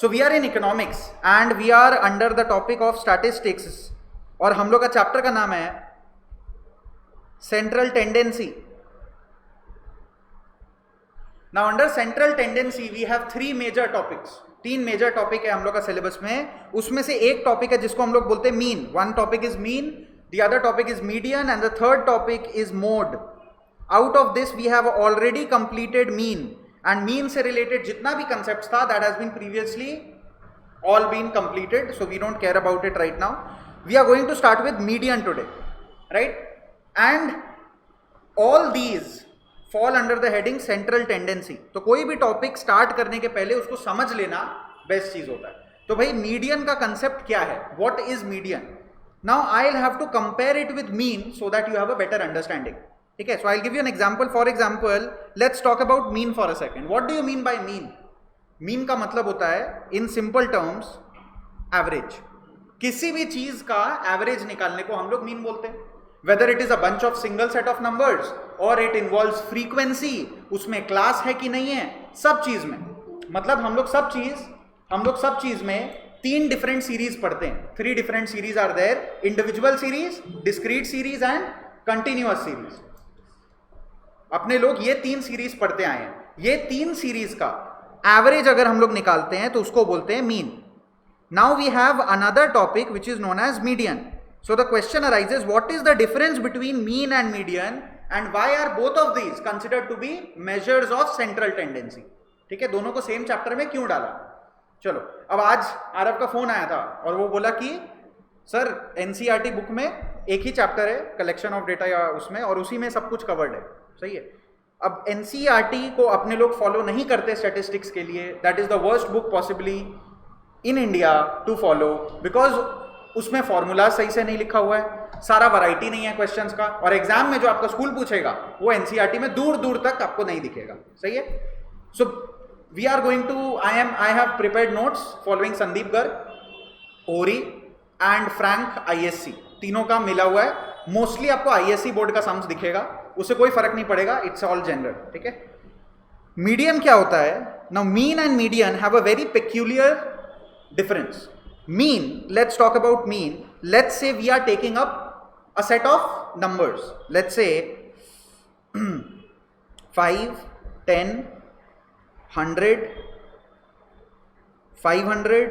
So we are in economics and we are under the topic of statistics और हम लोग का chapter का नाम है central tendency. Now under central tendency we have three major topics. तीन major topic है हम लोग का सिलेबस में. उसमें से एक टॉपिक है जिसको हम लोग बोलते हैं mean. One topic is mean, the other topic is median and the third topic is mode. Out of this we have already completed mean and mean से रिलेटेड जितना भी कंसेप्ट था that has been previously all been completed, so we don't care about it right now. We are going to start with median today, right? And all these fall under the heading central tendency. तो कोई भी topic start करने के पहले उसको समझ लेना best चीज होता है. तो भाई मीडियन का कंसेप्ट क्या है? What is median? Now I will have to compare it with mean so that you have a better understanding. ठीक है, so I will give you an example. For example let's talk about mean for a second. What do you mean by mean? Mean का मतलब होता है in simple terms average. किसी भी चीज का एवरेज निकालने को हम लोग मीन बोलते हैं. Whether it is a bunch of single set of numbers और इट इन्वॉल्व्स फ्रीक्वेंसी, उसमें क्लास है कि नहीं है, सब चीज में. मतलब हम लोग सब चीज में तीन डिफरेंट सीरीज पढ़ते हैं. Three different series are there: individual series, discrete series and continuous series. अपने लोग ये तीन सीरीज पढ़ते आए हैं. ये तीन सीरीज का एवरेज अगर हम लोग निकालते हैं तो उसको बोलते हैं mean. Now we have another topic which is known as median. So the question arises, what is the difference between mean and median and why are both of these considered to be measures of central tendency? ठीक है, दोनों को same chapter में क्यों डाला? चलो, अब आज आरव का फोन आया था और वो बोला कि सर एनसीईआरटी बुक में एक ही चैप्टर है कलेक्शन ऑफ डेटा या उसमें, और उसी में सब कुछ कवर्ड है. सही है. अब एनसीईआरटी को अपने लोग फॉलो नहीं करते स्टैटिस्टिक्स के लिए. That is the worst book possibly in India to follow because उसमें फॉर्मूला सही से नहीं लिखा हुआ है, सारा वैरायटी नहीं है क्वेश्चंस का, और एग्जाम में जो आपका स्कूल पूछेगा वो एनसीईआरटी में दूर दूर तक आपको नहीं दिखेगा. सही है. So we are going to I have prepared notes following Sandeep Garg, ओरी एंड फ्रैंक आईएससी. तीनों का मिला हुआ है. मोस्टली आपको आईएससी बोर्ड का सम्स दिखेगा, उससे कोई फर्क नहीं पड़ेगा. It's all general. ठीक है. मीडियन क्या होता है? Now mean and median have a very peculiar difference. Mean, let's talk about mean. Let's say we are taking up a set of numbers. Let's say 5, 10, 100, 500,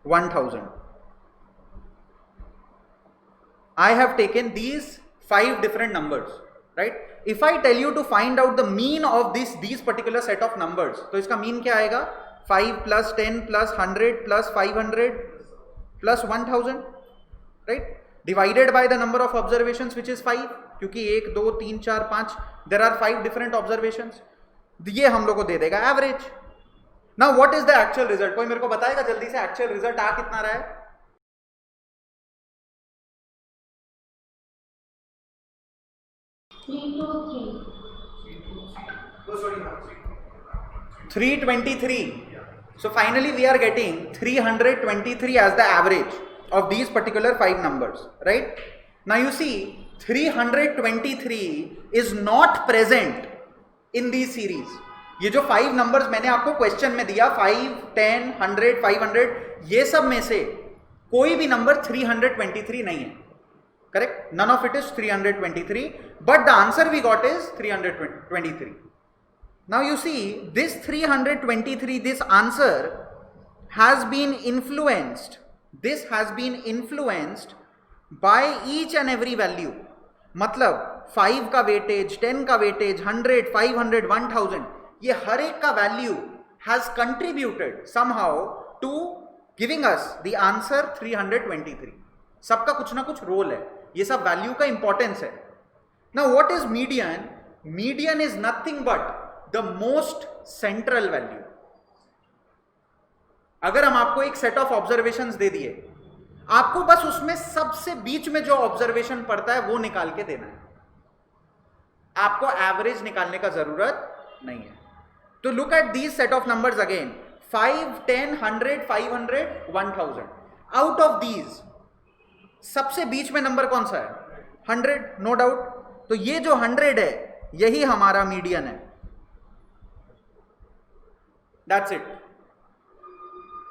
1000. I have taken these 5 different numbers, right? If I tell you to find out the mean of these particular set of numbers, तो इसका mean क्या आएगा? 5 plus 10 plus 100 plus 500 plus 1000, right? Divided by the number of observations which is 5, क्योंकि 1, 2, 3, 4, 5, there are 5 different observations. ये हम लोग को दे देगा average. Now what is the actual result? कोई मेरे को बताएगा जल्दी से actual result आ कितना रहा है? 323. So finally we are getting 323 as the average of these particular 5 numbers, right? Now you see 323 is not present in these series. ये जो 5 numbers मैंने आपको क्वेश्चन में दिया 5, 10, 100, 500, ये सब में से कोई भी नंबर 323 नहीं है. Correct? None of it is 323, but the answer we got is 323. Now you see this 323, this answer has been influenced. This has been influenced by each and every value. मतलब 5 का वेटेज, 10 का weightage, 100, 500, 1000, ये हर एक का value has contributed somehow to giving us the answer 323. सबका कुछ ना कुछ रोल है. ये सब वैल्यू का इंपॉर्टेंस है. Now what is median? Median is nothing but the most central value. अगर हम आपको एक सेट ऑफ ऑब्जर्वेशंस दे दिए, आपको बस उसमें सबसे बीच में जो ऑब्जर्वेशन पड़ता है वो निकाल के देना है. आपको एवरेज निकालने का जरूरत नहीं है. तो look at these set of numbers again: 5, 10, 100, 500, 1000. Out of these सबसे बीच में नंबर कौन सा है? 100, नो डाउट. तो ये जो 100 है यही हमारा मीडियन है. That's it.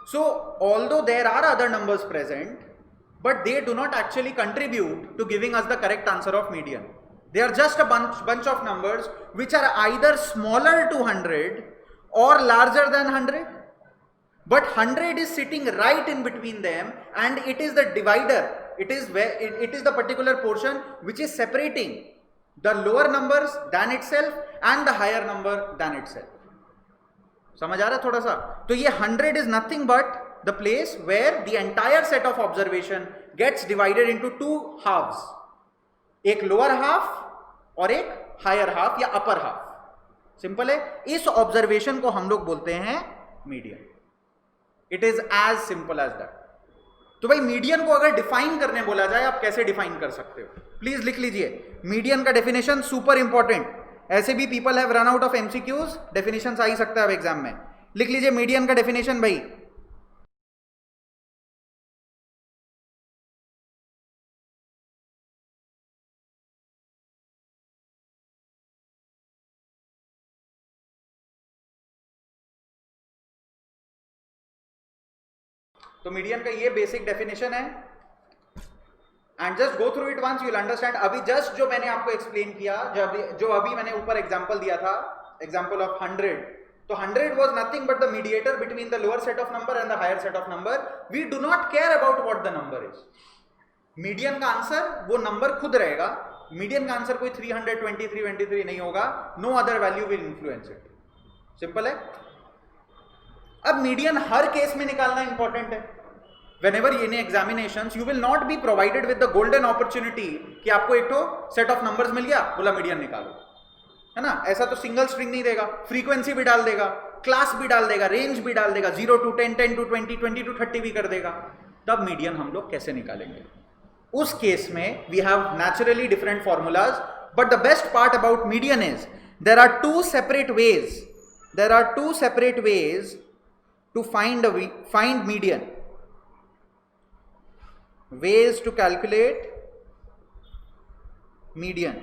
So although there are other numbers present, but they do not actually contribute to giving us the correct answer of median. They are just a bunch of numbers which are either smaller to 100 or larger than 100. But 100 is sitting right in between them, and it is the divider. It is the particular portion which is separating the lower numbers than itself and the higher number than itself. समझ आ रहा है थोड़ा सा? तो ये 100 is nothing but the place where the entire set of observation gets divided into two halves, एक lower half और एक higher half या upper half. सिंपल है. इस ऑब्जर्वेशन को हम लोग बोलते हैं median. It is as simple as that. तो भाई मीडियन को अगर डिफाइन करने बोला जाए, आप कैसे डिफाइन कर सकते हो? प्लीज लिख लीजिए मीडियन का डेफिनेशन, सुपर इंपॉर्टेंट. ऐसे भी people have run out of MCQs, definition आ ही सकता है अब एग्जाम में. लिख लीजिए मीडियन का डेफिनेशन भाई. तो मीडियन का ये बेसिक डेफिनेशन है. And just go through it once, you will understand. अभी जस्ट जो मैंने आपको एक्सप्लेन किया, जो अभी मैंने ऊपर एग्जांपल दिया था, एग्जांपल ऑफ 100. तो 100 was nothing but the mediator between the lower set of number and the higher set of number. We do not care about what the number is. Median का answer वो number खुद रहेगा. Median का answer कोई 323 नहीं होगा. No other value will influence it. Simple है. अब मीडियन हर केस में निकालना इंपॉर्टेंट है. Whenever in examinations you will not be provided with the golden opportunity कि आपको एक तो सेट ऑफ नंबर्स मिल गया, बोला मीडियन निकालो, है ना? ऐसा तो सिंगल स्ट्रिंग नहीं देगा. फ्रीक्वेंसी भी डाल देगा, क्लास भी डाल देगा, रेंज भी डाल देगा, 0 to 10, 10 to 20, 20 to 30 भी कर देगा. तब मीडियन हम लोग कैसे निकालेंगे? उस केस में we have naturally different formulas. But the best part about median is there are two separate ways to find median. Ways to calculate median.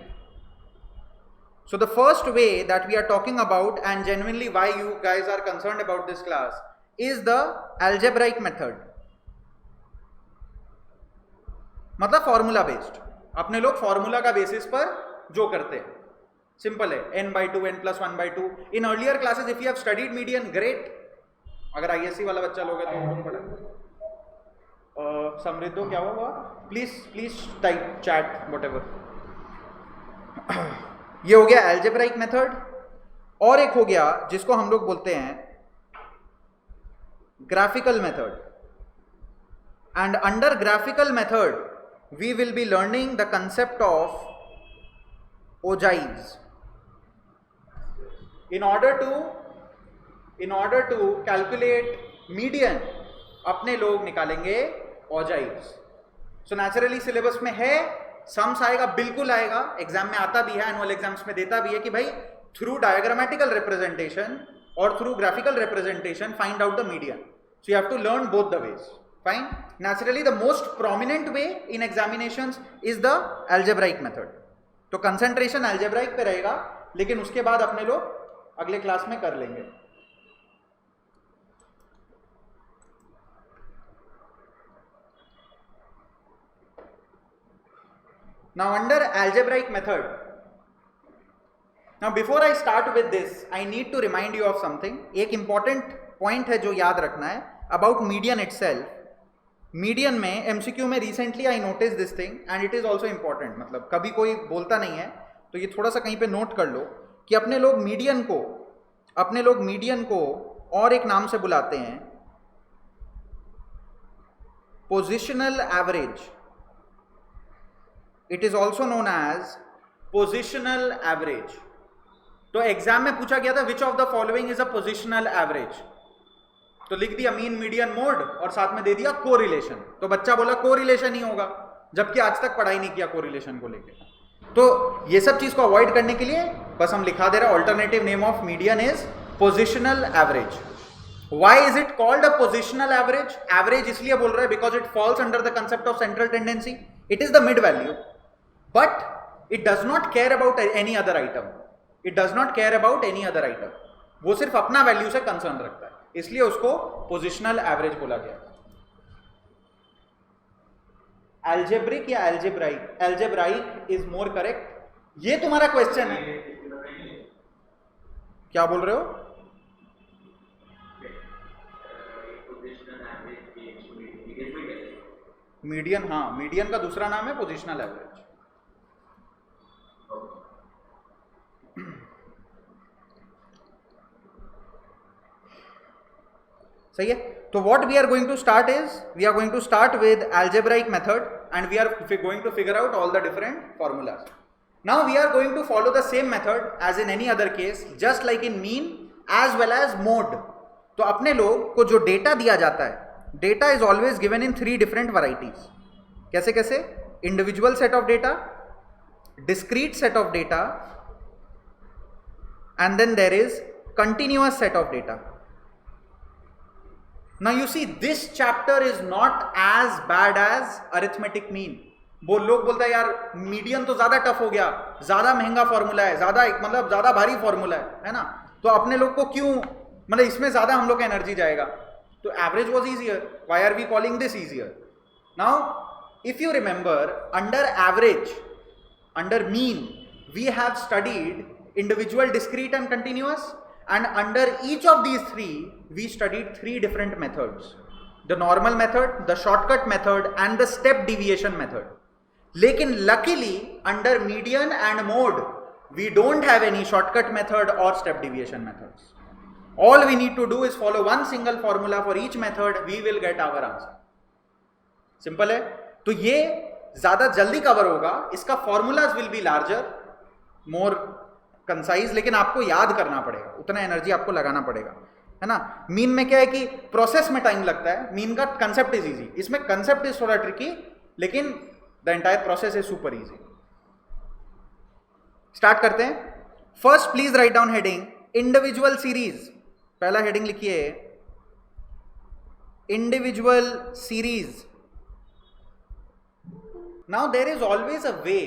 So the first way that we are talking about, and genuinely why you guys are concerned about this class, is the algebraic method. मतलब formula based. अपने लोग formula का basis पर जो करते हैं, simple है. n/2, n+1/2. In earlier classes if you have studied median, great. अगर ISC वाला बच्चा लोगे तो पढ़ा. समृद्धो क्या हुआ? Please type chat whatever. ये हो गया एल्जेब्राइक मेथड. और एक हो गया जिसको हम लोग बोलते हैं graphical method. And under graphical method we will be learning the concept of ogives. in order to calculate median अपने लोग निकालेंगे ओजाइव्स. सो नेचुरली सिलेबस में है, सम्स आएगा, बिल्कुल आएगा, एग्जाम में आता भी है, एनुअल एग्जाम्स में देता भी है कि भाई थ्रू डायग्रामेटिकल रिप्रेजेंटेशन और through graphical representation find out the median. So you have to learn both the ways. Fine. Naturally the most prominent way in examinations is the algebraic method. तो concentration algebraic पे रहेगा, लेकिन उसके बाद अपने लोग अगले क्लास में कर लेंगे. Now under algebraic method, now before I start with this, I need to remind you of something. एक important point है जो याद रखना है about median itself. Median में MCQ में recently I noticed this thing and it is also important. मतलब कभी कोई बोलता नहीं है तो ये थोड़ा सा कहीं पे नोट कर लो कि अपने लोग मीडियन को और एक नाम से बुलाते हैं, positional average. It is also known as positional average. तो एग्जाम में पूछा गया था which of the following is a positional average. तो लिख दिया मीन, मीडियन, मोड और साथ में दे दिया कोरिलेशन. तो बच्चा बोला कोरिलेशन ही होगा, जबकि आज तक पढ़ाई नहीं किया कोरिलेशन को लेकर. तो ये सब चीज को अवॉइड करने के लिए बस हम लिखा दे रहा, alternative name of median is positional average. Why is it called a positional average? Average इसलिए बोल रहा है because it falls under the concept of central tendency. It is the mid value, but it does not care about any other item. वो सिर्फ अपना value से concern रखता है. इसलिए उसको पोजिशनल एवरेज बोला गया। एल्जेब्रिक या algebraic? Algebraic is more correct. ये तुम्हारा क्वेश्चन है, क्या बोल रहे हो? मीडियन, हाँ, मीडियन का दूसरा नाम है पोजिशनल एवरेज। सही है। तो what we are going to start is, we are going to start with algebraic method and we are going to figure out all the different formulas. Now we are going to follow the same method as in any other case, just like in mean as well as mode. तो अपने लोग को जो data दिया जाता है, data is always given in 3 different varieties. कैसे कैसे? Individual set of data, discrete set of data, and then there is continuous set of data. Now you see this chapter is not as bad as arithmetic mean. वो लोग बोलते हैं यार median तो ज्यादा tough हो गया, ज्यादा महंगा फॉर्मूला है, ज्यादा मतलब ज्यादा भारी फॉर्मूला है ना, तो अपने लोग को क्यों, मतलब इसमें ज्यादा हम लोग का एनर्जी जाएगा। तो average was easier, why are we calling this easier? Now if you remember, under average, under mean we have studied individual, discrete and continuous, and under each of these 3 we studied 3 different methods: the normal method, the shortcut method and the step deviation method. लेकिन luckily under median and mode we don't have any shortcut method or step deviation methods. All we need to do is follow one single formula for each method, we will get our answer. Simple है। तो ये ज्यादा जल्दी cover होगा, इसका formulas will be larger, more concise, लेकिन आपको याद करना पड़ेगा, उतना एनर्जी आपको लगाना पड़ेगा, है ना। मीन में क्या है कि प्रोसेस में टाइम लगता है, मीन का कंसेप्ट इज इजी, इसमें कंसेप्ट इज थोड़ा ट्रिकी, लेकिन the entire process is super easy. Start करते हैं। First please write down heading individual series. पहला हेडिंग लिखिए individual series. Now there is always a way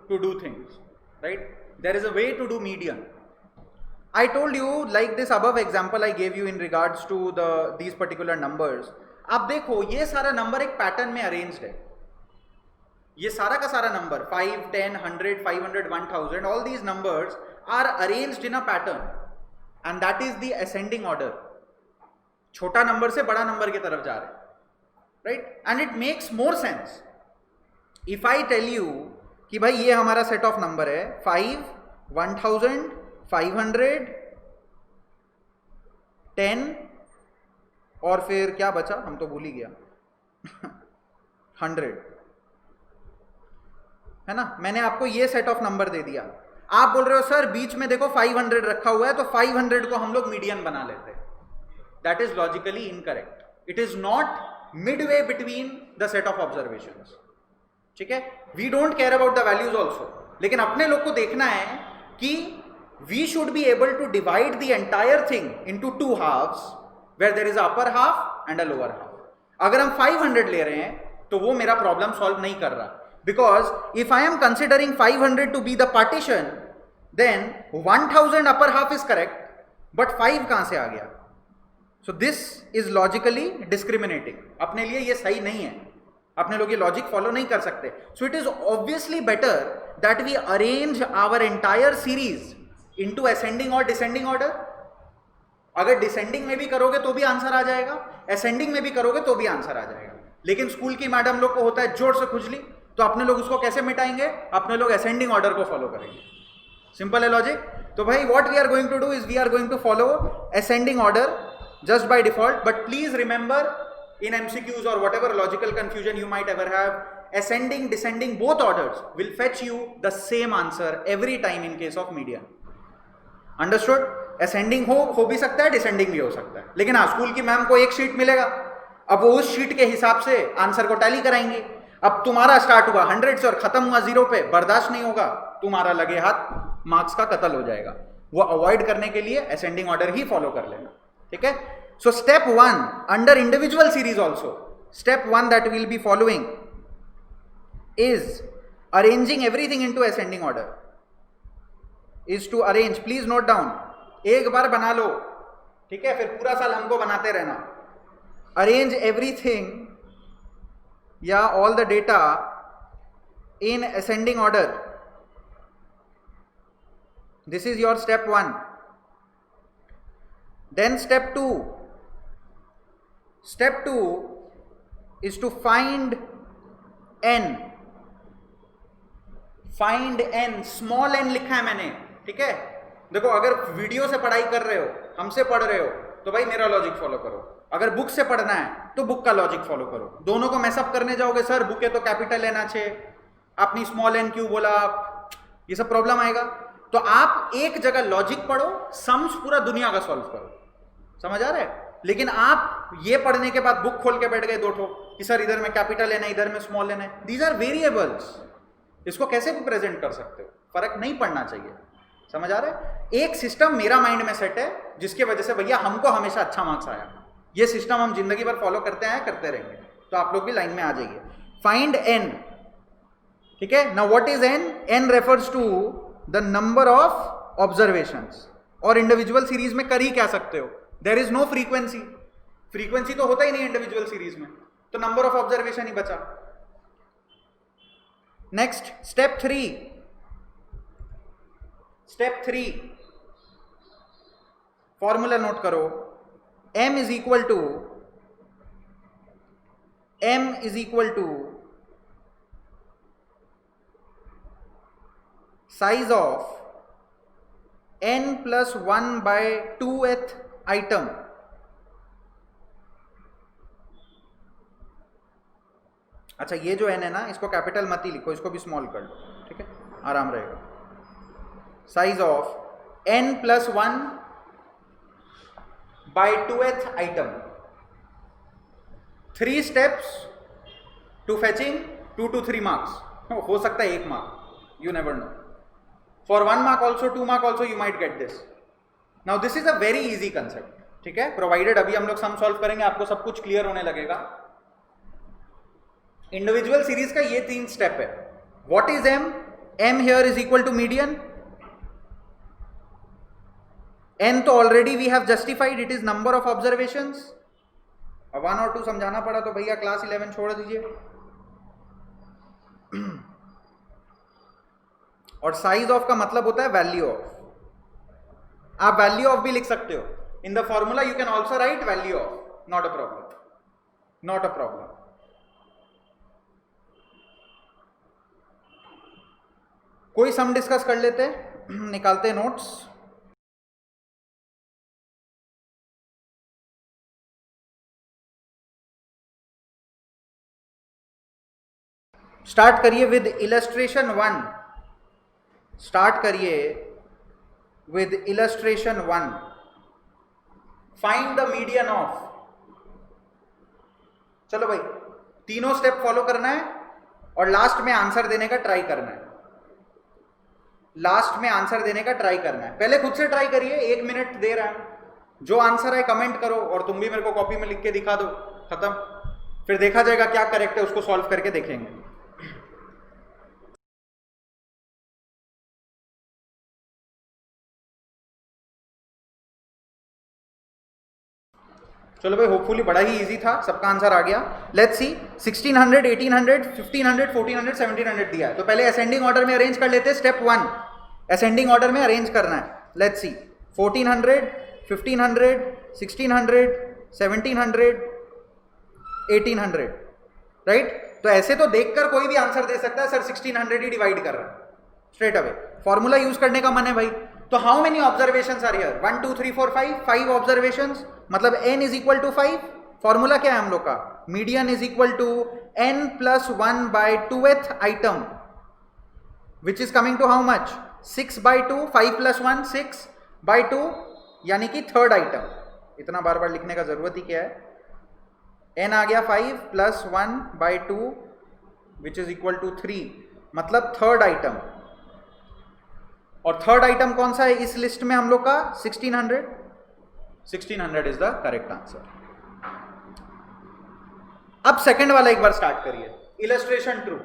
to do things, right? There is a way to do median. I told you like this above example I gave you in regards to these particular numbers. आप देखो ये सारा number एक pattern में arranged है, ये सारा का सारा number 5, 10, 100, 500, 1000, all these numbers are arranged in a pattern and that is the ascending order. छोटा नंबर से बड़ा नंबर की तरफ जा रहे हैं, right? And it makes more sense if I tell you कि भाई ये हमारा सेट ऑफ नंबर है 5, 1000, 500, 10 और फिर क्या बचा, हम तो भूल ही गया 100, है ना। मैंने आपको ये सेट ऑफ नंबर दे दिया, आप बोल रहे हो सर बीच में देखो 500 रखा हुआ है, तो 500 को हम लोग मीडियन बना लेते हैं। That is logically incorrect, it is not midway between the set of observations, ठीक है। We don't care about the values also, लेकिन अपने लोग को देखना है कि we should be able to divide the entire thing into 2 halves where there is upper half and a lower half. अगर हम 500 ले रहे हैं तो वो मेरा प्रॉब्लम सॉल्व नहीं कर रहा, because if I am considering 500 to be the partition, then 1000 upper half is correct, but 5 कहां से आ गया? So this is logically discriminating, अपने लिए ये सही नहीं है, अपने लोग ये लॉजिक फॉलो नहीं कर सकते। So it is obviously better that we arrange our entire series into ascending और डिसेंडिंग ऑर्डर। अगर डिसेंडिंग में भी करोगे तो भी आंसर आ जाएगा, असेंडिंग में भी करोगे तो भी आंसर आ जाएगा, लेकिन स्कूल की मैडम लोग को होता है जोर से खुजली, तो अपने लोग उसको कैसे मिटाएंगे? अपने लोग असेंडिंग ऑर्डर को फॉलो करेंगे। सिंपल है लॉजिक। तो भाई what we are going to do is we are going to follow ascending order just by default, but please remember in MCQs or whatever logical confusion you might ever have, ascending, descending, both orders will fetch you the same answer every time in case of median. Understood? Ascending हो भी सकता है, descending भी हो सकता है, लेकिन हाँ स्कूल की मैम को एक शीट मिलेगा, अब वो उस शीट के हिसाब से आंसर को टैली कराएंगे। अब तुम्हारा स्टार्ट हुआ 100 से और खत्म हुआ 0 पे, बर्दाश्त नहीं होगा, तुम्हारा लगे हाथ मार्क्स का कत्ल हो जाएगा। वो अवॉइड करने के लिए असेंडिंग ऑर्डर ही फॉलो कर लेना, ठीक है। So step 1 under individual series also, step 1 that will be following is arranging everything into ascending order, is to arrange, please note down, एक बार बना लो ठीक है, फिर पूरा साल हमको बनाते रहना. अरेंज एवरीथिंग या all the data in ascending order. This is your step 1. Then step 2. Step 2 is to find n. Find n, small n लिखा है मैंने, ठीक है. देखो, अगर वीडियो से पढ़ाई कर रहे हो, हमसे पढ़ रहे हो, तो भाई मेरा लॉजिक फॉलो करो. अगर बुक से पढ़ना है तो बुक का लॉजिक फॉलो करो. दोनों को मैसअप करने जाओगे, सर बुक है तो कैपिटल लेना चाहिए, आपने स्मॉल एन क्यों बोला, ये सब प्रॉब्लम आएगा. तो आप एक जगह लॉजिक पढ़ो, सम्स पूरा दुनिया का सॉल्व करो. समझ आ रहा है? लेकिन आप ये पढ़ने के बाद बुक खोल के बैठ गए दो ठो कि सर इधर में कैपिटल लेना है, इधर में स्मॉल लेना है. These are variables. इसको कैसे भी प्रेजेंट कर सकते हो, फर्क नहीं पड़ना चाहिए. समझ आ रहा है? एक सिस्टम मेरा माइंड में सेट है जिसकी वजह से भैया हमको हमेशा अच्छा मार्क्स आया. ये सिस्टम हम जिंदगी भर फॉलो करते हैं, करते रहेंगे. तो आप लोग भी लाइन में आ जाइए. फाइंड एन, ठीक है. Now what is N? N refers to the number of observations. और इंडिविजुअल सीरीज में कर ही क्या सकते हो, there is no frequency. Frequency तो होता ही नहीं इंडिविजुअल सीरीज में, तो नंबर ऑफ ऑब्जर्वेशन ही बचा. Next step 3. Step 3 formula note करो. m is equal to size of n plus 1 by 2th item. अच्छा, ये जो n है ना, इसको कैपिटल मत ही लिखो, इसको भी स्मॉल कर लो, ठीक है, आराम रहेगा. Size of n plus 1 by 2th item. 3 steps to fetching 2 to 3 marks. हो सकता है 1 mark, you never know. For 1 mark also, 2 mark also you might get this. Now this is a very easy concept, ठीक है. Provided अभी हम लोग sum solve करेंगे, आपको सब कुछ क्लियर होने लगेगा. इंडिविजुअल सीरीज का ये 3 स्टेप है. What is m? m here is equal to median. n तो already we have justified, it is number of observations. अब 1 और 2 समझाना पड़ा तो भैया क्लास 11 छोड़ दीजिए. और साइज ऑफ का मतलब होता है वैल्यू ऑफ. आप वैल्यू ऑफ भी लिख सकते हो. In the formula you can also right value of. Not a problem, not a problem. कोई सम डिस्कस कर लेते हैं, निकालते हैं नोट्स. स्टार्ट करिए विद इलस्ट्रेशन 1. स्टार्ट करिए with illustration 1. Find the median of. चलो भाई, तीनों स्टेप फॉलो करना है और लास्ट में आंसर देने का ट्राई करना है. लास्ट में आंसर देने का ट्राई करना है. पहले खुद से ट्राई करिए, 1 मिनट दे रहा है. जो आंसर है कमेंट करो और तुम भी मेरे को कॉपी में लिख के दिखा दो. खत्म. फिर देखा जाएगा क्या करेक्ट है, उसको सॉल्व करके देखेंगे. चलो भाई, होपफुली बड़ा ही इजी था, सबका आंसर आ गया. Let's see. 1600, 1800, 1500, 1400, 1700 दिया है. तो पहले असेंडिंग ऑर्डर में अरेंज कर लेते हैं. स्टेप 1 असेंडिंग ऑर्डर में अरेंज करना है. Let's see. 1400, 1500, 1600, 1700, 1800, राइट. तो ऐसे तो देखकर कोई भी आंसर दे सकता है, सर 1600 ही डिवाइड कर रहा है स्ट्रेट अवे. फॉर्मूला यूज करने का मन है भाई. तो how many observations are here? 1 2 3 4 5. 5 observations, मतलब n is equal to 5. Formula क्या है हम लोग का? Median is equal to n plus 1 by 2th item, which is coming to how much? 6 by 2. 5 plus 1 6 by 2, यानी कि थर्ड आइटम. इतना बार बार लिखने का जरूरत ही क्या है? n आ गया 5 plus 1 by 2 which is equal to 3, मतलब थर्ड आइटम. और थर्ड आइटम कौन सा है इस लिस्ट में हम लोग का? 1600. 1600 इज द करेक्ट आंसर. अब सेकंड वाला एक बार स्टार्ट करिए. इलस्ट्रेशन 2.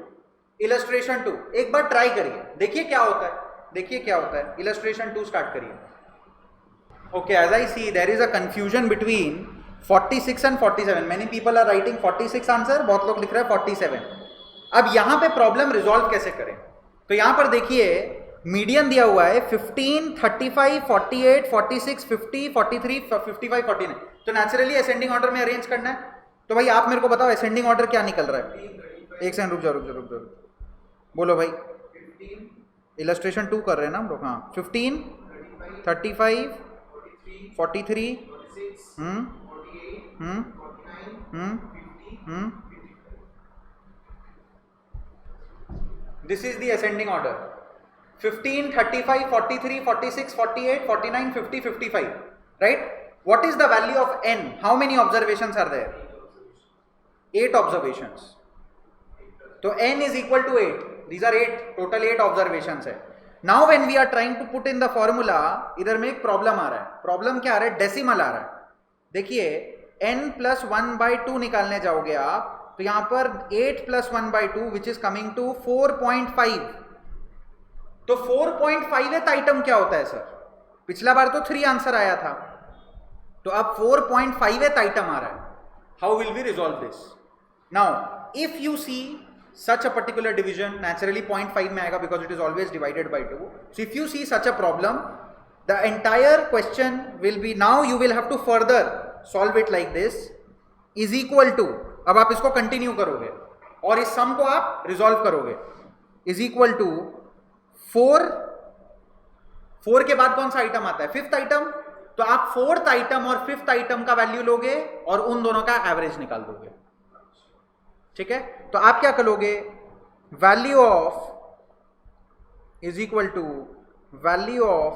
इलस्ट्रेशन 2 एक बार ट्राई करिए, देखिए क्या होता है. देखिए क्या होता है. इलस्ट्रेशन 2 स्टार्ट करिए. Okay, as I see, there is a confusion between 46 and 47. Many people are writing 46 answer, बहुत लोग लिख रहे हैं 47. अब यहां पे प्रॉब्लम रिजॉल्व कैसे करें? तो यहां पर देखिए मीडियन दिया हुआ है 15, 35, 48, 46, 50, 43, 55, 49. तो नेचुरली असेंडिंग ऑर्डर में अरेंज करना है. तो भाई आप मेरे को बताओ असेंडिंग ऑर्डर क्या निकल रहा है? एक सेकंड रुक जाओ. बोलो भाई. इलस्ट्रेशन 2 कर रहे हैं ना हम लोग. हाँ, 15, 35, 43, This is the ascending order. 15, 35, 43, 46, 48, 49, 50, 55. Right? What is the value of n? How many observations are there? 8 observations. So n is equal to 8. These are 8. Total 8 observations है. Now when we are trying to put in the formula, इधर में एक problem आ रहा है. Problem क्या आ रहा है? Decimal आ रहा है. देखिए n plus 1/2 निकालने जाओगे आप तो यहां पर 8 plus 1/2 which is coming to 4.5. तो 4.5th आइटम क्या होता है सर? पिछला बार तो 3 आंसर आया था, तो अब 4.5th आइटम आ रहा है. How will we resolve this? Now if you see such a particular division, naturally 0.5 में आएगा because it is always divided by 2. So if you see such a problem, the entire question will be, now you will have to further solve it like this, is equal to, अब आप इसको continue करोगे और इस सम को आप resolve करोगे, is equal to 4 के बाद कौन सा आइटम आता है? 5th item. तो आप 4th आइटम और 5th आइटम का वैल्यू लोगे और उन दोनों का एवरेज निकाल दोगे. ठीक है, तो आप क्या करोगे? Value of is equal to value of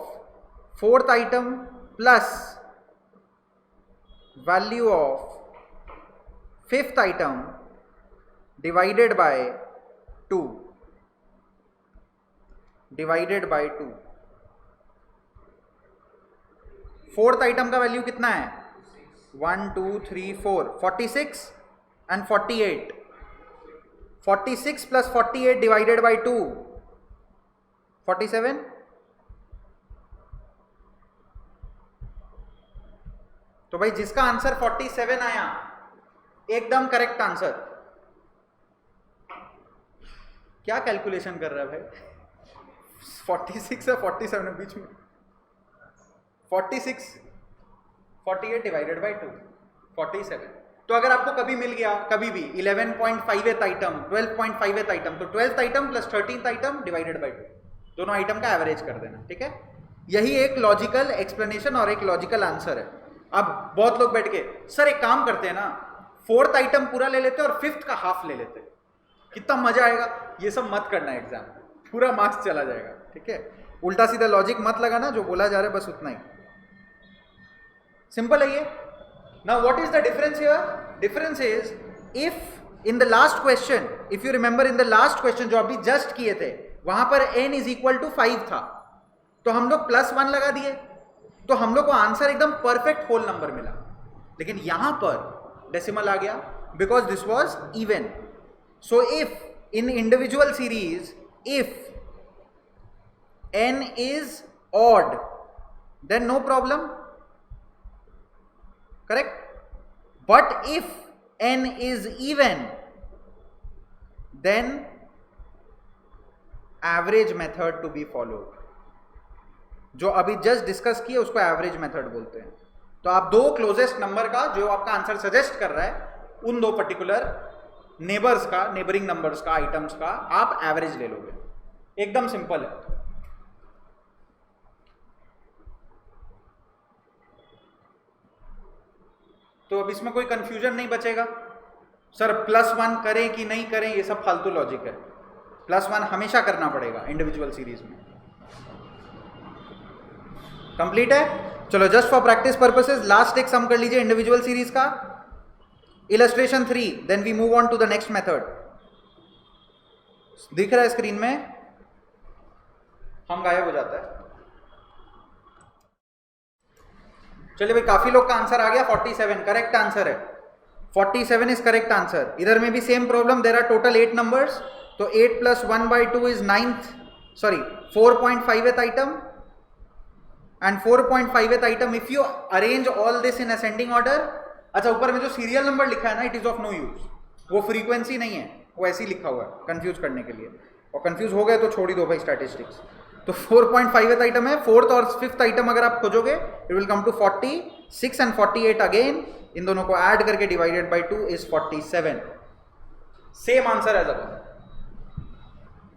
4th item plus value of 5th item divided by 2. 4th item का वैल्यू कितना है? 1 2 3 4 46 and 48. 46 plus 48 divided by 2, 47. तो भाई जिसका आंसर 47 आया, एकदम करेक्ट आंसर. क्या कैलकुलेशन कर रहा है भाई? 46 और 47 बीच में 46, 48 डिवाइडेड बाई 2, 47. तो अगर आपको कभी मिल गया, कभी भी 11.5th आइटम, 12.5th आइटम, तो 12th item plus 13th item divided by 2, दोनों आइटम का एवरेज कर देना. ठीक है, यही एक लॉजिकल एक्सप्लेनेशन और एक लॉजिकल आंसर है. अब बहुत लोग बैठ के सर एक काम करते हैं ना, 4th आइटम पूरा ले लेते और 5th का हाफ ले लेते, कितना मजा आएगा. ये सब मत करना, एग्जाम पूरा मार्क्स चला जाएगा. ठीक है, उल्टा सीधा लॉजिक मत लगाना, जो बोला जा रहा है बस उतना ही. सिंपल है ये. Now what is the difference here? Difference is, if in the last question, if you remember in the last question जो अभी just किए थे, वहां पर n is equal to 5 था, तो हम लोग +1 लगा दिए, तो हम लोग को आंसर एकदम परफेक्ट होल नंबर मिला. लेकिन यहां पर डेसिमल आ गया because this was even. So if in individual series if n is odd, then no problem, correct? But if n is even, then average method to be followed. जो अभी just discuss किए उसको average method बोलते हैं. तो आप दो closest number का जो आपका आंसर सजेस्ट कर रहा है, उन दो पर्टिकुलर नेबर्स का, नेबरिंग नंबर्स का, आइटम्स का आप एवरेज ले लोगे. एकदम सिंपल है. तो अब इसमें कोई कंफ्यूजन नहीं बचेगा. सर +1 करें कि नहीं करें, ये सब फालतू लॉजिक है. +1 हमेशा करना पड़ेगा इंडिविजुअल सीरीज में. कंप्लीट है. चलो just for practice purposes last एक सम कर लीजिए इंडिविजुअल सीरीज का. Illustration 3, then we move on to the next method. दिख रहा है स्क्रीन में? हम गायब हो जाता है. चलिए भाई, काफी लोग का आंसर आ गया. 47 करेक्ट आंसर है. 47 इज करेक्ट आंसर. इधर में भी same problem. There are total 8 numbers. तो 8 + 1/2 is 9th, sorry 4.5th item. And 4.58th item if you arrange all this in ascending order, अच्छा ऊपर में जो सीरियल नंबर लिखा है ना, it is of no use, वो फ्रीक्वेंसी नहीं है, वो ऐसे ही लिखा हुआ है कंफ्यूज करने के लिए, और कंफ्यूज हो गए तो छोड़ ही दो भाई स्टैटिस्टिक्स। तो 4.58th आइटम है, 4th और 5th आइटम अगर आप खोजोगे it will come to 46 and 48 again, इन दोनों को ऐड करके divided by 2 is 47, same answer as above.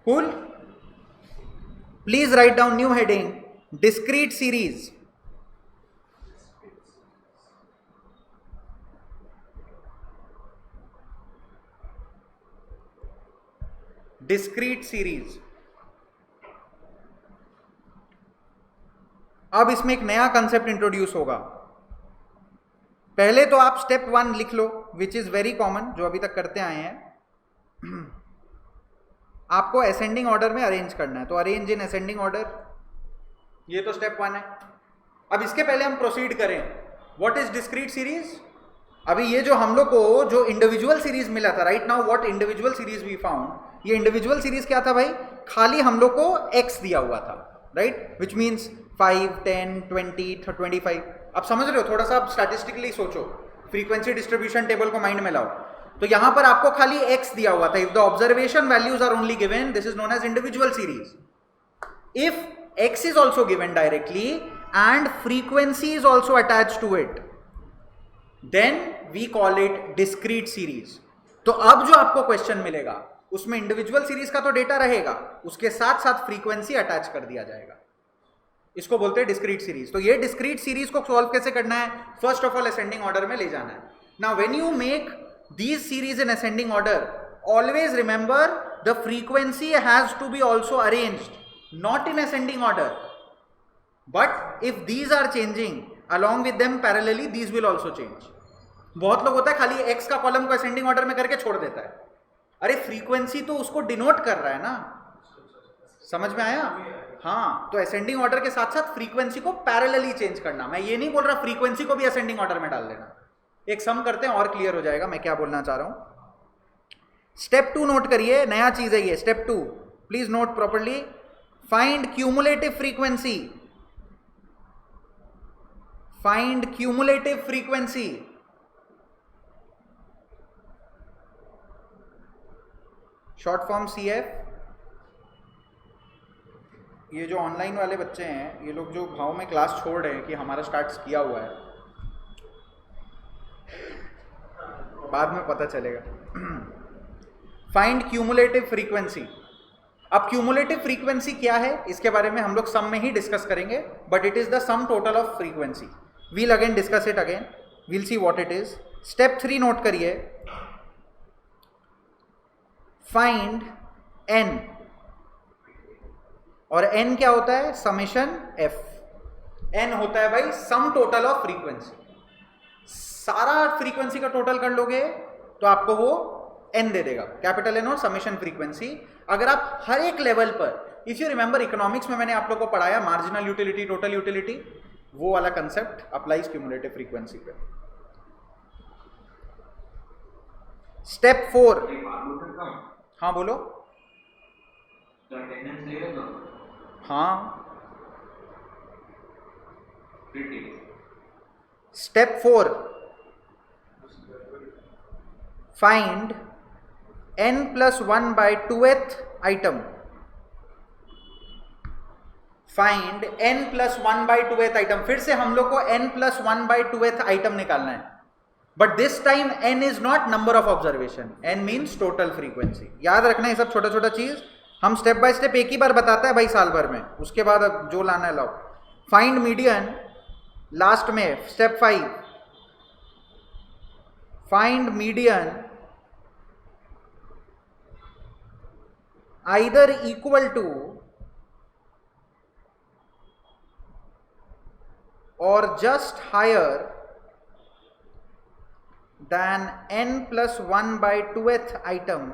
Cool, please write down new heading discrete series. Discrete series. अब इसमें एक नया कंसेप्ट इंट्रोड्यूस होगा। पहले तो आप स्टेप 1 लिख लो विच इज वेरी कॉमन, जो अभी तक करते आए हैं। आपको असेंडिंग ऑर्डर में अरेंज करना है, तो अरेंज इन असेंडिंग ऑर्डर, ये तो स्टेप 1 है। अब इसके पहले हम प्रोसीड करें, व्हाट इज डिस्क्रीट सीरीज। अभी ये जो हम लोग को जो इंडिविजुअल सीरीज मिला था, right now what individual series we found, ये इंडिविजुअल सीरीज क्या था भाई, खाली हम लोग को x दिया हुआ था, राइट, विच मीन्स 5, 10, 20, 25। अब समझ रहे हो, थोड़ा सा आप स्टैटिस्टिकली सोचो, फ्रीक्वेंसी डिस्ट्रीब्यूशन टेबल को माइंड में लाओ। तो यहां पर आपको खाली x दिया हुआ था, if the observation values are only given, this is known as individual series. If x is also given directly and frequency is also attached to it, then we call it discrete series. तो अब जो आपको question मिलेगा उसमें individual series का तो data रहेगा, उसके साथ साथ फ्रीक्वेंसी अटैच कर दिया जाएगा, इसको बोलते हैं डिस्क्रीट सीरीज। तो ये डिस्क्रीट सीरीज को सॉल्व कैसे करना है, first of all ascending order में ले जाना है। Now when you make these series in ascending order, always remember the frequency has to be also arranged not in ascending order, but if these are changing along with them parallelly, these will also change. बहुत लोग होता है खाली x का column को ascending order में करके छोड़ देता है, अरे फ्रीक्वेंसी तो उसको डिनोट कर रहा है ना, समझ में आया। हाँ, तो असेंडिंग ऑर्डर के साथ साथ फ्रीक्वेंसी को पैरेलली चेंज करना। मैं ये नहीं बोल रहा फ्रीक्वेंसी को भी असेंडिंग ऑर्डर में डाल देना, एक सम करते हैं और क्लियर हो जाएगा मैं क्या बोलना चाह रहा हूं। स्टेप 2 नोट करिए, नया चीज है ये step 2, please note properly. Find cumulative frequency. Find cumulative frequency. Short form CF. ये जो ऑनलाइन वाले बच्चे हैं, ये लोग जो भाव में क्लास छोड़ रहे हैं कि हमारा स्टार्ट किया हुआ है, बाद में पता चलेगा। Find cumulative frequency. अब क्यूमुलेटिव फ्रीक्वेंसी क्या है, इसके बारे में हम लोग सम में ही डिस्कस करेंगे, but it is the sum total of frequency. We'll again discuss it again, we'll see what it is. Step 3 note करिए, फाइंड n, और n क्या होता है, समेशन f। n होता है भाई सम टोटल ऑफ फ्रीक्वेंसी, सारा फ्रीक्वेंसी का टोटल कर लोगे तो आपको वो n दे देगा, कैपिटल N और समेशन फ्रीक्वेंसी। अगर आप हर एक लेवल पर, इफ यू रिमेंबर इकोनॉमिक्स में मैंने आप लोगों को पढ़ाया मार्जिनल यूटिलिटी, टोटल यूटिलिटी, वो वाला कंसेप्ट अप्लाइज क्यूमुलेटिव फ्रीक्वेंसी पे। स्टेप 4, हाँ बोलो। हाँ, step 4, find n plus 1 by 2th item. Find n plus 1 by 2th item. फिर से हम लोग को n plus 1 by 2th item निकालना है, but this time n is not number of observation, n means total frequency. याद रखना है सब छोटा छोटा चीज, हम स्टेप बाय स्टेप एक ही बार बताते हैं भाई साल भर में, उसके बाद अब जो लाना है लाओ। फाइंड मीडियन लास्ट में, step 5, find median either equal to or just higher than n plus 1 by 2th item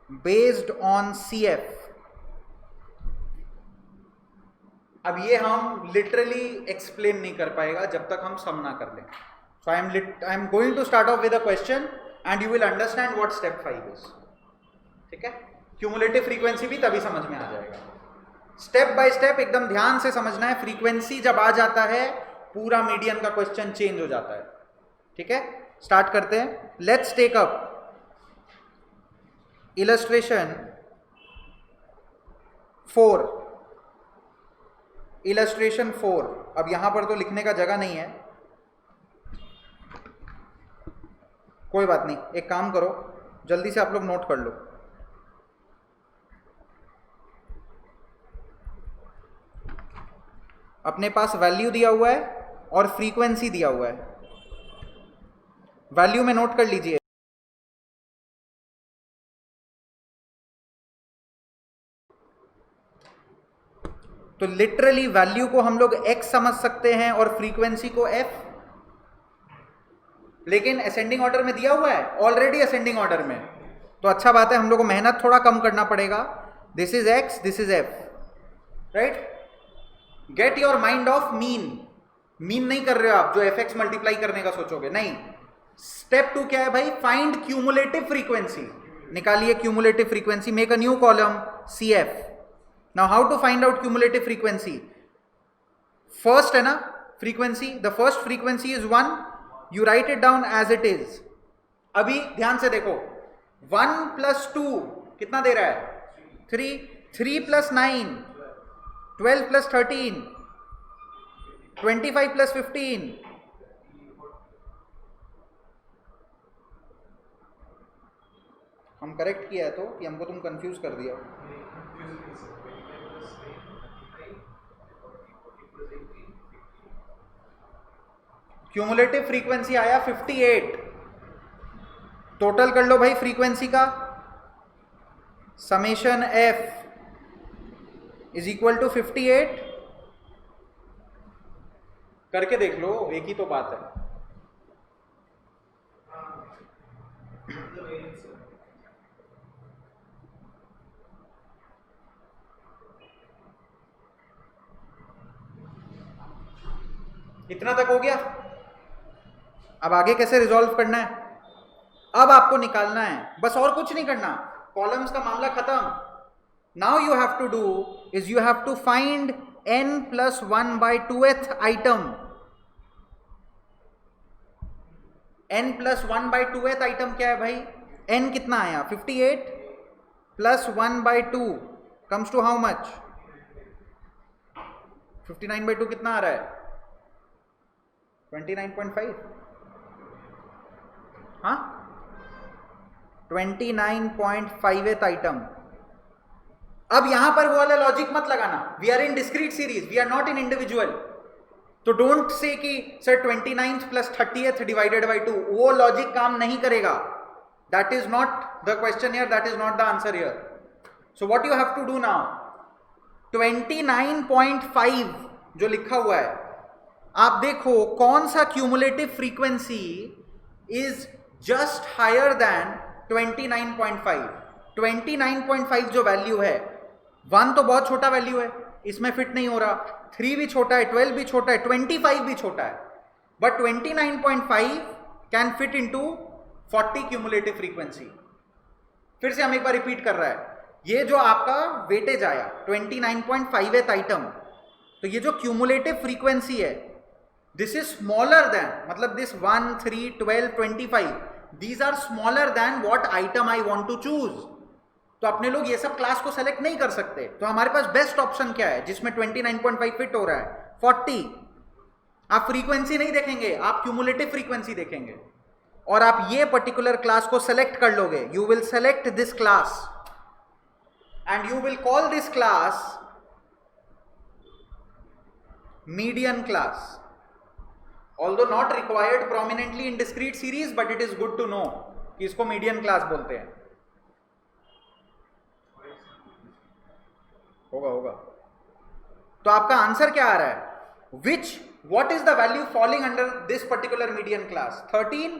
based on CF. अब ये हम लिटरली एक्सप्लेन नहीं कर पाएगा जब तक हम सम ना कर लें। So I am going to start off with a question and you will understand what step 5 is. ठीक है, क्यूमुलेटिव फ्रीक्वेंसी भी तभी समझ में आ जाएगा। स्टेप बाय स्टेप एकदम ध्यान से समझना है. फ्रीक्वेंसी जब आ जाता है पूरा मीडियन का क्वेश्चन चेंज हो जाता है. ठीक है, स्टार्ट करते हैं. Let's take up illustration 4. Illustration 4. अब यहां पर तो लिखने का जगह नहीं है, कोई बात नहीं. एक काम करो, जल्दी से आप लोग नोट कर लो. अपने पास वैल्यू दिया हुआ है और फ्रीक्वेंसी दिया हुआ है. वैल्यू में नोट कर लीजिए. तो लिटरली वैल्यू को हम लोग x समझ सकते हैं और फ्रीक्वेंसी को f. लेकिन असेंडिंग ऑर्डर में दिया हुआ है, ऑलरेडी असेंडिंग ऑर्डर में. तो अच्छा बात है, हम लोग को मेहनत थोड़ा कम करना पड़ेगा. This is x, this is f, right. Get your mind of mean. Mean नहीं कर रहे हो आप जो fx मल्टीप्लाई करने का सोचोगे, नहीं. स्टेप 2 क्या है भाई? Find cumulative frequency. निकालिए cumulative frequency. Make a new column cf. Now how to find out cumulative frequency? First है ना frequency, the first frequency is 1. You write it down as it is. अभी ध्यान से देखो, 1 plus 2 कितना दे रहा है? 3. 3 plus 9, 12 plus 13, 25 plus 15. हम करेक्ट किया है तो कि हमको तुम कंफ्यूज कर दिया. क्यूमुलेटिव फ्रीक्वेंसी आया 58. टोटल कर लो भाई फ्रीक्वेंसी का. Summation f is equal to 58. करके देख लो, एक ही तो बात है. इतना तक हो गया. अब आगे कैसे रिजॉल्व करना है? अब आपको निकालना है, बस और कुछ नहीं करना. कॉलम्स का मामला खत्म. Now you have to do is you have to find n plus 1 by 2th item. n plus 1 by 2th item क्या है भाई? n कितना आया? 58 plus 1 by 2 comes to how much? 59 by 2 कितना आ रहा है? 29.5. हाँ, 29.5th आइटम. अब यहां पर वो वाला लॉजिक मत लगाना. We are in discrete series, we are not in individual. तो डोंट से कि sir 29th plus 30th divided by 2. वो लॉजिक काम नहीं करेगा. That is not the question here, that is not the answer here. So what you have to do now, 29.5 जो लिखा हुआ है, आप देखो कौन सा cumulative frequency is just higher than 29.5. 29.5 जो वैल्यू है, 1 तो बहुत छोटा वैल्यू है, इसमें फिट नहीं हो रहा. 3 भी छोटा है, 12 भी छोटा है, 25 भी छोटा है. But 29.5 can fit into 40 cumulative frequency. फिर से हम एक बार रिपीट कर रहा है. ये जो आपका वेटेज आया 29.5th आइटम, तो ये जो क्यूमुलेटिव फ्रीक्वेंसी है, दिस इज स्मॉलर देन, मतलब this 1, 3, 12, 25, these are smaller than what item I want to choose. तो अपने लोग ये सब क्लास को सेलेक्ट नहीं कर सकते. तो हमारे पास बेस्ट ऑप्शन क्या है जिसमें 29.5 फिट हो रहा है? 40. आप फ्रीक्वेंसी नहीं देखेंगे, आप क्यूमुलेटिव फ्रीक्वेंसी देखेंगे और आप ये पर्टिकुलर क्लास को सेलेक्ट कर लोगे. You will select this class and you will call this class median class, although not required prominently in discrete series, but it is good to know कि इसको median class बोलते हैं. होगा. तो आपका आंसर क्या आ रहा है? what is the value falling under this particular median class? 13.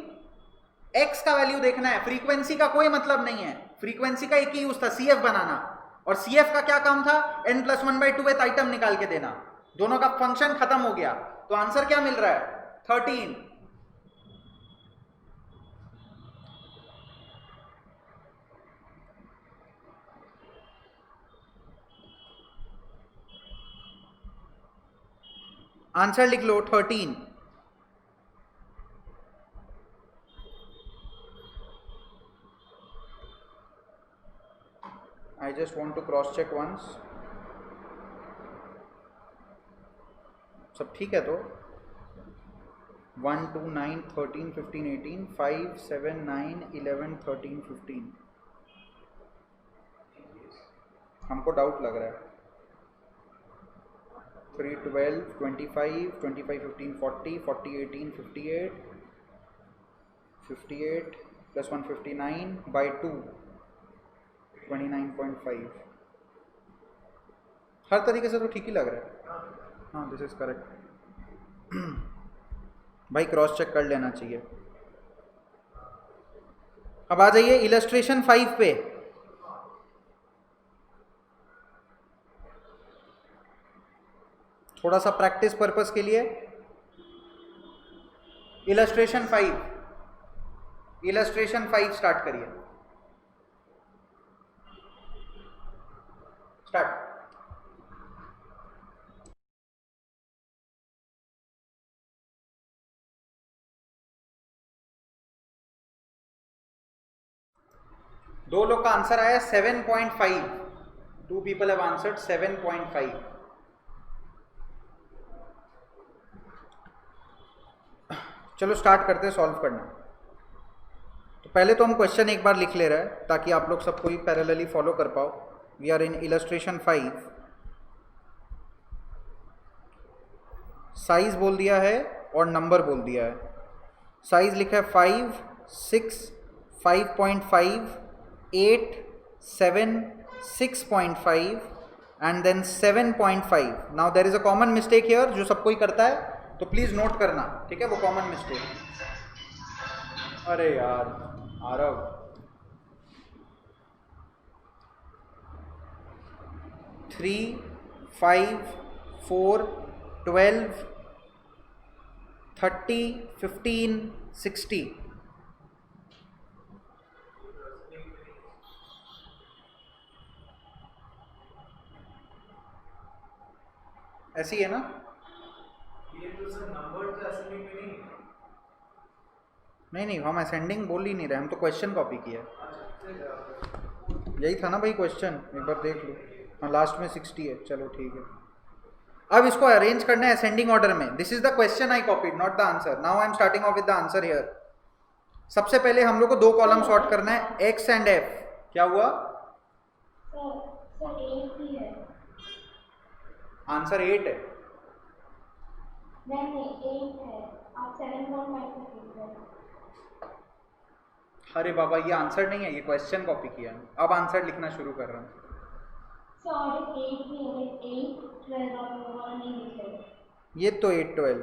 x का वैल्यू देखना है, फ्रीक्वेंसी का कोई मतलब नहीं है. फ्रीक्वेंसी का एक ही यूज था, CF बनाना. और CF का क्या काम था? n plus 1 by 2th item निकाल के देना. दोनों का फंक्शन खत्म हो गया. तो आंसर क्या मिल रहा है? 13. आंसर लिख लो 13. I just want to cross check once. सब ठीक है तो 1 2 9 13 15 18 5 7 9 11 13 15. हमको डाउट लग रहा है. 3 12 25 25 15 40 40 18 58 58 plus 1 59 by 2 29.5. हर तरीके से तो ठीक ही लग रहा है. हाँ दिस इज करेक्ट. भाई क्रॉस चेक कर लेना चाहिए. अब आ जाइए इलस्ट्रेशन 5 पे. थोड़ा सा प्रैक्टिस पर्पस के लिए इलस्ट्रेशन 5 स्टार्ट करिए. स्टार्ट. दो लोग का आंसर आया 7.5. 2 people have answered 7.5. चलो स्टार्ट करते हैं सॉल्व करना. तो पहले तो हम क्वेश्चन एक बार लिख ले रहे हैं ताकि आप लोग सबको ही पैरेलली फॉलो कर पाओ. We are in illustration 5. Size बोल दिया है और नंबर बोल दिया है. साइज लिखा है 5 6 5.5 8 7 6.5 and then 7.5. Now there is a common mistake here जो सबको ही करता है, तो प्लीज नोट करना, ठीक है, वो कॉमन मिस्टेक. अरे यार आरव, थ्री 5 4 12 30 15 60. ऐसी है ना? ये तो सर नंबर तो असेंडिंग में नहीं हम असेंडिंग बोल ही नहीं रहे, हम तो क्वेश्चन कॉपी किया. यही था ना भाई क्वेश्चन, एक बार देख लो. हाँ लास्ट में 60 है. चलो ठीक है. अब इसको अरेंज करना है असेंडिंग ऑर्डर में. This is the question I copied, not the answer. Now I am starting of with the answer here. सबसे पहले हम लोग को दो कॉलम सॉर्ट करना है, एक्स एंड एफ. क्या हुआ? आंसर 8 है. नहीं 8 है. आप 7.5. अरे बाबा ये आंसर नहीं है, ये क्वेश्चन कॉपी किया. अब आंसर लिखना शुरू कर रहा हूँ. सॉरी 8 भी है. 8 12 और वाला नहीं लिखे. ये तो 8 12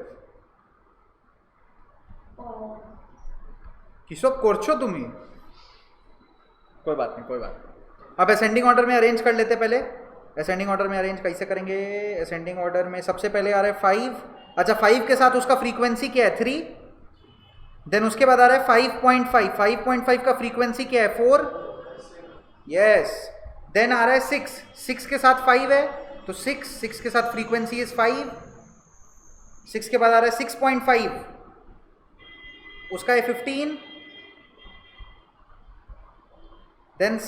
किसो करछो तुम्ही. कोई बात नहीं. अब असेंडिंग ऑर्डर में अरेंज कर लेते. पहले असेंडिंग ऑर्डर में अरेंज कैसे करेंगे? असेंडिंग ऑर्डर में सबसे पहले आ रहा है 5. अच्छा 5 के साथ उसका फ्रीक्वेंसी क्या है? 3. देन उसके बाद आ रहा है 5.5. 5.5 का फ्रीक्वेंसी क्या है? 4. यस. देन आ रहा है 6. 6 के साथ 5 है तो 6 के साथ फ्रीक्वेंसी इज 5. 6 के बाद आ रहा है 6.5, उसका है 15. देन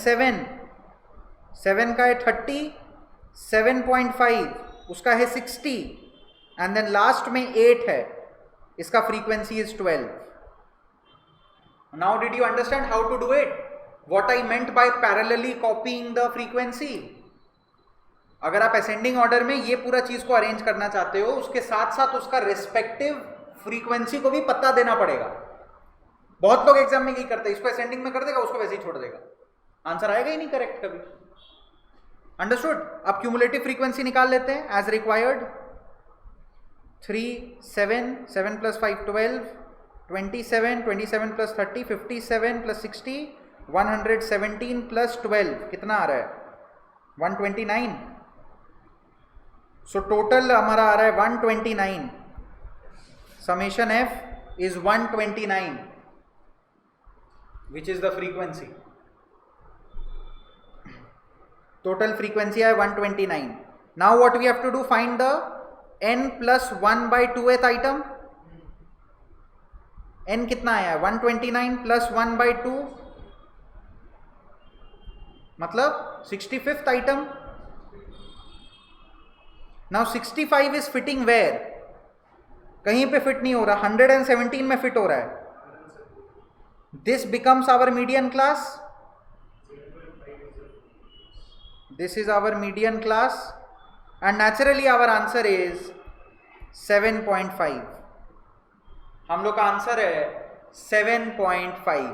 7 का है 30. 7.5 उसका है 60 एंड देन लास्ट में 8 है, इसका frequency is 12. Now did you understand how to do it? What I meant by parallelly copying the frequency. अगर आप असेंडिंग ऑर्डर में ये पूरा चीज को अरेंज करना चाहते हो, उसके साथ साथ उसका रिस्पेक्टिव फ्रीक्वेंसी को भी पता देना पड़ेगा. बहुत लोग एग्जाम में यही करते हैं, इसको असेंडिंग में कर देगा, उसको वैसे ही छोड़ देगा, आंसर आएगा ही नहीं करेक्ट कभी. अंडरस्टूड? अब क्यूमुलेटिव फ्रीक्वेंसी निकाल लेते हैं as required. 3 7 7 plus 5 12 27 27 plus 30 57 plus 60 117 plus 12 कितना आ रहा है? 129. सो टोटल हमारा आ रहा है 129. Summation F is 129 which is the frequency. Total frequency है 129. Now what we have to do? Find the n plus 1/2th item, n कितना आया है 129 प्लस 1/2 मतलब 65th item. Now 65 is fitting where, कहीं पे फिट नहीं हो रहा, 117 में फिट हो रहा है. This becomes our median class. This is our median class and naturally our answer is 7.5. हम लोग का आंसर है 7.5.